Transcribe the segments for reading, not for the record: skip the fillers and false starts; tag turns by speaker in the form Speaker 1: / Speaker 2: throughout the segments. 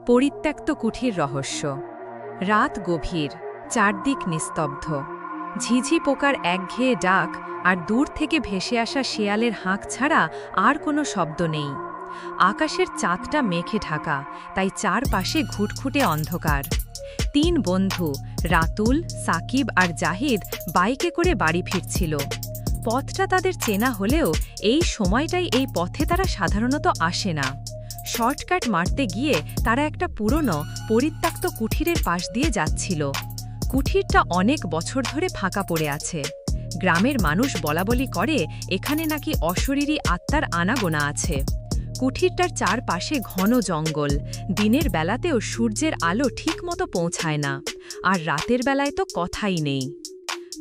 Speaker 1: পরিত্যক্ত কুঠির রহস্য। রাত গভীর, চারদিক নিস্তব্ধ। ঝিঝি পোকার একঘেয়ে ডাক আর দূর থেকে ভেসে আসা শেয়ালের হাঁক ছাড়া আর কোনো শব্দ নেই। আকাশের চাঁদটা মেঘে ঢাকা, তাই চারপাশে ঘুটঘুটে অন্ধকার। তিন বন্ধু রাতুল, সাকিব আর জাহিদ বাইকে করে বাড়ি ফিরছিল। পথটা তাদের চেনা হলেও এই সময়টাই এই পথে তারা সাধারণত আসে না। শর্টকাট মারতে গিয়ে তারা একটা পুরনো পরিত্যক্ত কুঠিরের পাশ দিয়ে যাচ্ছিল। কুঠিরটা অনেক বছর ধরে ফাঁকা পড়ে আছে। গ্রামের মানুষ বলাবলি করে এখানে নাকি অশরীরী আত্মার আনাগোনা আছে। কুঠিরটার চারপাশে ঘন জঙ্গল, দিনের বেলাতেও সূর্যের আলো ঠিকমতো পৌঁছায় না, আর রাতের বেলায় তো কথাই নেই।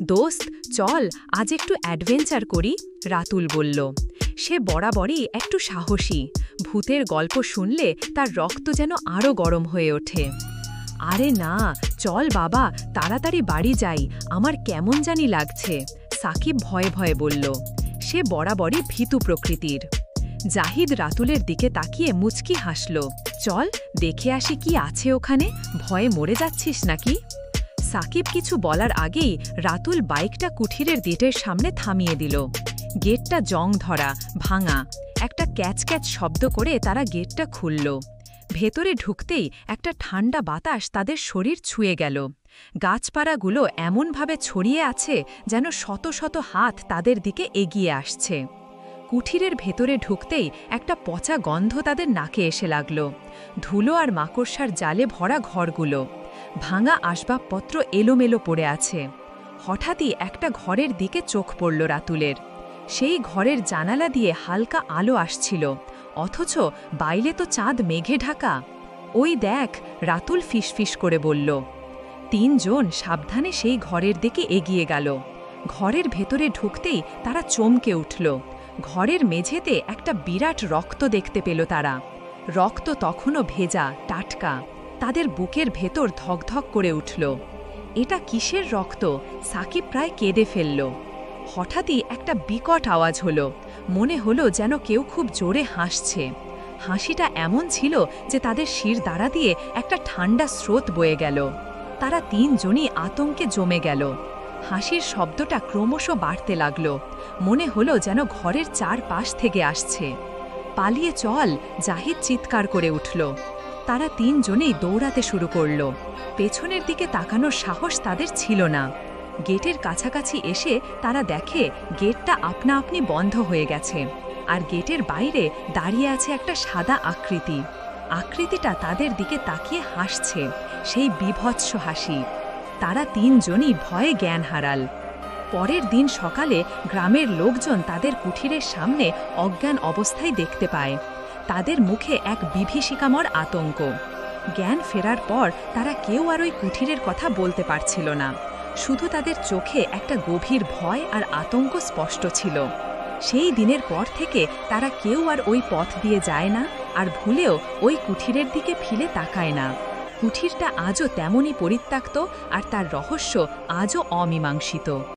Speaker 1: দোস্ত, চল আজ একটু অ্যাডভেঞ্চার করি, রাতুল বলল। সে বরাবরই একটু সাহসী। ভূতের গল্প শুনলে তার রক্ত যেন আরও গরম হয়ে ওঠে। আরে না, চল বাবা, তাড়াতাড়ি বাড়ি যাই, আমার কেমন জানি লাগছে, সাকিব ভয়ে ভয়ে বলল। সে বরাবরই ভীতু প্রকৃতির। জাহিদ রাতুলের দিকে তাকিয়ে মুচকি হাসল। চল দেখে আসি কি আছে ওখানে, ভয়ে মরে যাচ্ছিস নাকি? সাকিব কিছু বলার আগেই রাতুল বাইকটা কুঠিরের গেটের সামনে থামিয়ে দিল। গেটটা জং ধরা, ভাঙা। একটা ক্যাচ ক্যাচ শব্দ করে তারা গেটটা খুলল। ভেতরে ঢুকতেই একটা ঠান্ডা বাতাস তাদের শরীর ছুঁয়ে গেল। গাছপালাগুলো এমনভাবে ছড়িয়ে আছে যেন শত শত হাত তাদের দিকে এগিয়ে আসছে। কুঠিরের ভেতরে ঢুকতেই একটা পচা গন্ধ তাদের নাকে এসে লাগল। ধুলো আর মাকড়সার জালে ভরা ঘরগুলো। ভাঙা আসবাবপত্র এলোমেলো পড়ে আছে। হঠাৎই একটা ঘরের দিকে চোখ পড়ল রাতুলের। সেই ঘরের জানালা দিয়ে হালকা আলো আসছিল, অথচ বাইরে তো চাঁদ মেঘে ঢাকা। ওই দেখ, রাতুল ফিসফিস করে বলল। তিনজন সাবধানে সেই ঘরের দিকে এগিয়ে গেল। ঘরের ভেতরে ঢুকতেই তারা চমকে উঠল। ঘরের মেঝেতে একটা বিরাট রক্ত দেখতে পেল তারা। রক্ত তখনও ভেজা, টাটকা। তাদের বুকের ভেতর ধকধক করে উঠল। এটা কিসের রক্ত? সাকিব প্রায় কেঁদে ফেলল। হঠাৎই একটা বিকট আওয়াজ হলো। মনে হলো যেন কেউ খুব জোরে হাসছে। হাসিটা এমন ছিল যে তাদের শির দ্বারা দিয়ে একটা ঠান্ডা স্রোত বয়ে গেল। তারা তিনজনই আতঙ্কে জমে গেল। হাসির শব্দটা ক্রমশ বাড়তে লাগল। মনে হলো যেন ঘরের চারপাশ থেকে আসছে। পালিয়ে চল, জাহিদ চিৎকার করে উঠল। তারা তিনজনেই দৌড়াতে শুরু করল। পেছনের দিকে তাকানোর সাহস তাদের ছিল না। গেটের কাছাকাছি এসে তারা দেখে গেটটা আপনা আপনি বন্ধ হয়ে গেছে, আর গেটের বাইরে দাঁড়িয়ে আছে একটা সাদা আকৃতি। আকৃতিটা তাদের দিকে তাকিয়ে হাসছে, সেই বীভৎস হাসি। তারা তিনজনই ভয়ে জ্ঞান হারাল। পরের দিন সকালে গ্রামের লোকজন তাদের কুঠিরের সামনে অজ্ঞান অবস্থায় দেখতে পায়। তাদের মুখে এক বিভীষিকাময় আতঙ্ক। জ্ঞান ফেরার পর তারা কেউ আর ওই কুঠিরের কথা বলতে পারছিল না। শুধু তাদের চোখে একটা গভীর ভয় আর আতঙ্ক স্পষ্ট ছিল। সেই দিনের পর থেকে তারা কেউ আর ওই পথ দিয়ে যায় না, আর ভুলেও ওই কুঠিরের দিকে ফিরে তাকায় না। কুঠিরটা আজও তেমনই পরিত্যক্ত, আর তার রহস্য আজও অমীমাংসিত।